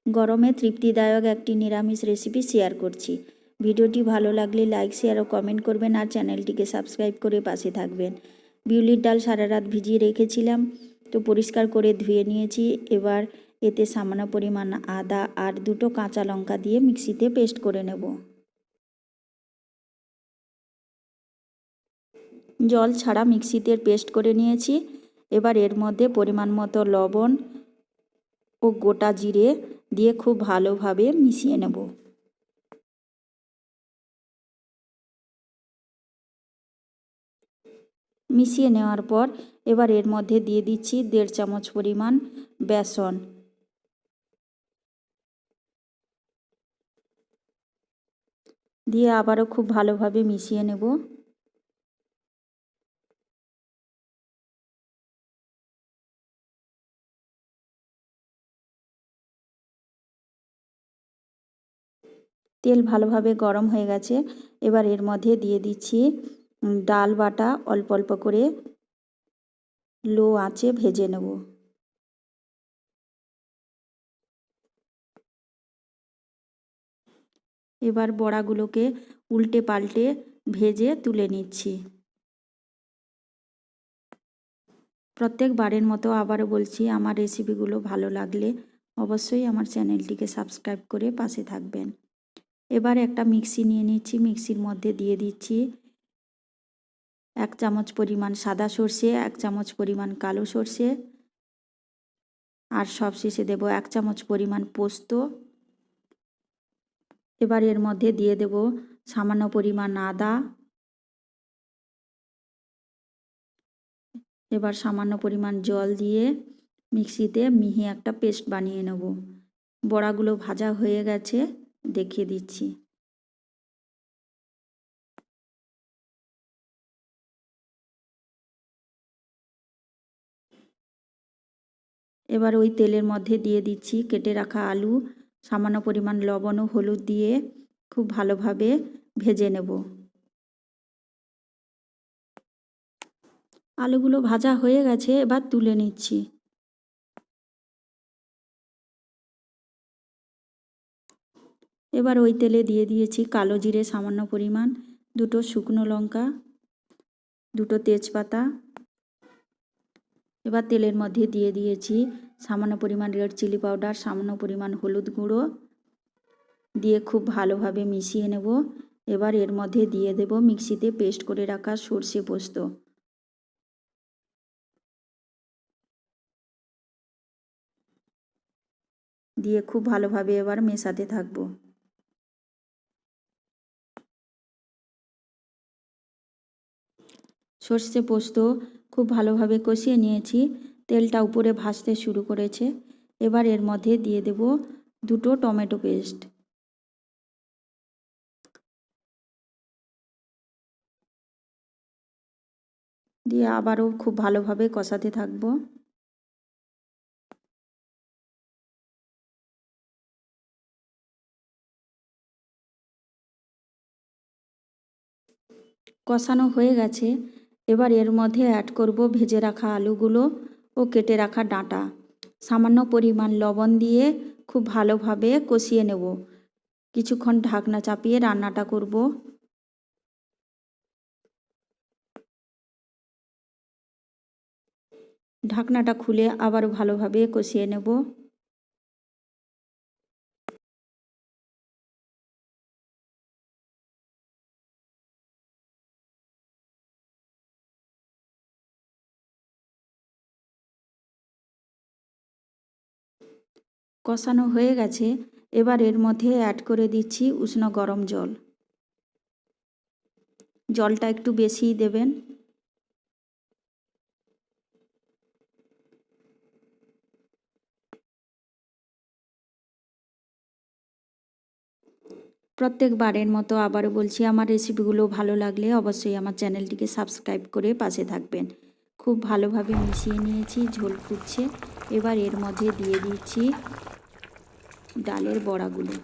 গরমে তৃপ্তিদায়ক একটি নিরামিষ রেসিপি শেয়ার করছি। ভিডিওটি ভালো লাগলে লাইক, শেয়ার ও কমেন্ট করবেন আর চ্যানেলটিকে সাবস্ক্রাইব করে পাশে থাকবেন। বিউলির ডাল সারা রাত ভিজিয়ে রেখেছিলাম, তো পরিষ্কার করে ধুয়ে নিয়েছি। এবার এতে সামান্য পরিমাণ আদা আর 2টো কাঁচা লঙ্কা দিয়ে মিক্সিতে পেস্ট করে নেব। জল ছাড়া মিক্সিতে পেস্ট করে নিয়েছি। এবার এর মধ্যে পরিমাণ মতো লবণ ও গোটা জিরে দিয়ে খুব ভালোভাবে মিশিয়ে নেব। মিশিয়ে নেওয়ার পর এবার এর মধ্যে দিয়ে দিচ্ছি 1.5 চামচ পরিমাণ বেসন। দিয়ে আবারও খুব ভালোভাবে মিশিয়ে নেব। তেল ভালোভাবে গরম হয়ে গেছে। এবার এর মধ্যে দিয়ে দিচ্ছি ডাল বাটা, অল্প অল্প করে লো আঁচে ভেজে নেব। এবার বড়াগুলোকে উল্টে পাল্টে ভেজে তুলে নিচ্ছি। প্রত্যেকবারের মতো আবারও বলছি, আমার রেসিপিগুলো ভালো লাগলে অবশ্যই আমার চ্যানেলটিকে সাবস্ক্রাইব করে পাশে থাকবেন। এবার একটা মিক্সি নিয়ে নিচ্ছি। মিক্সির মধ্যে দিয়ে দিচ্ছি 1 চামচ পরিমাণ সাদা সর্ষে, 1 চামচ পরিমাণ কালো সর্ষে, আর সবশেষে দেব 1 চামচ পরিমাণ পোস্ত। এবার এর মধ্যে দিয়ে দেব সামান্য পরিমাণ আদা। এবার সামান্য পরিমাণ জল দিয়ে মিক্সিতে মিহি একটা পেস্ট বানিয়ে নেব। বড়াগুলো ভাজা হয়ে গেছে, দেখিয়ে দিচ্ছি। এবার ওই তেলের মধ্যে দিয়ে দিচ্ছি কেটে রাখা আলু, সামান্য পরিমাণ লবণ ও হলুদ দিয়ে খুব ভালোভাবে ভেজে নেব। আলুগুলো ভাজা হয়ে গেছে, এবার তুলে নিচ্ছি। এবার ওই তেলে দিয়ে দিয়েছি কালো জিরে সামান্য পরিমাণ, 2টো শুকনো লঙ্কা, 2টো তেজপাতা। এবার তেলের মধ্যে দিয়ে দিয়েছি সামান্য পরিমাণ রেড চিলি পাউডার, সামান্য পরিমাণ হলুদ গুঁড়ো দিয়ে খুব ভালোভাবে মিশিয়ে নেব। এবার এর মধ্যে দিয়ে দেব মিক্সিতে পেস্ট করে রাখা সর্ষে পোস্ত। দিয়ে খুব ভালোভাবে এবার মেশাতে থাকবো। সর্ষে পোস্ত খুব ভালোভাবে কষিয়ে নিয়েছি। তেলটা উপরে ভাসতে শুরু করেছে। এবার এর মধ্যে দিয়ে দেব 2টো টমেটো পেস্ট। দিয়ে আবারও খুব ভালোভাবে কষাতে থাকবো। কষানো হয়ে গেছে। এবার এর মধ্যে অ্যাড করব ভেজে রাখা আলুগুলো ও কেটে রাখা ডাঁটা। সামান্য পরিমাণ লবণ দিয়ে খুব ভালোভাবে কষিয়ে নেব। কিছুক্ষণ ঢাকনা চাপিয়ে রান্নাটা করব। ঢাকনাটা খুলে আবার ভালোভাবে কষিয়ে নেব। কষানো হয়ে গেছে। এবার এর মধ্যে অ্যাড করে দিচ্ছি উষ্ণ গরম জল। জলটা একটু বেশিই দেবেন। প্রত্যেকবারের মতো আবারও বলছি, আমার রেসিপিগুলো ভালো লাগলে অবশ্যই আমার চ্যানেলটিকে সাবস্ক্রাইব করে পাশে থাকবেন। খুব ভালোভাবে মিশিয়ে নিয়েছি, ঝোল ফুটছে। এবার এর মধ্যে দিয়ে দিচ্ছি ডালের বড়াগুলো।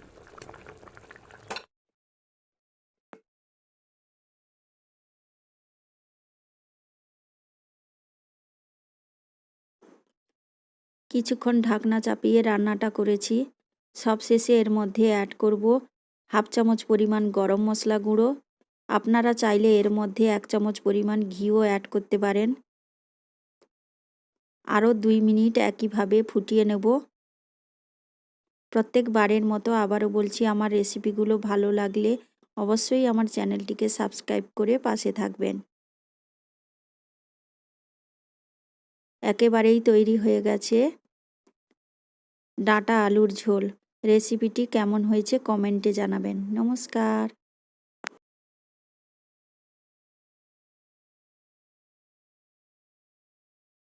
কিছুক্ষণ ঢাকনা চাপিয়ে রান্নাটা করেছি। সবশেষে এর মধ্যে অ্যাড করব হাফ চামচ পরিমাণ গরম মশলা গুঁড়ো। আপনারা চাইলে এর মধ্যে 1 চামচ পরিমাণ ঘিও অ্যাড করতে পারেন। আরও 2 মিনিট একইভাবে ফুটিয়ে নেব। প্রত্যেকবারের মতো আবারও বলছি, আমার রেসিপিগুলো ভালো লাগলে অবশ্যই আমার চ্যানেলটিকে সাবস্ক্রাইব করে পাশে থাকবেন। একেবারেই তৈরি হয়ে গেছে ডাঁটা আলুর ঝোল। রেসিপিটি কেমন হয়েছে কমেন্টে জানাবেন। নমস্কার।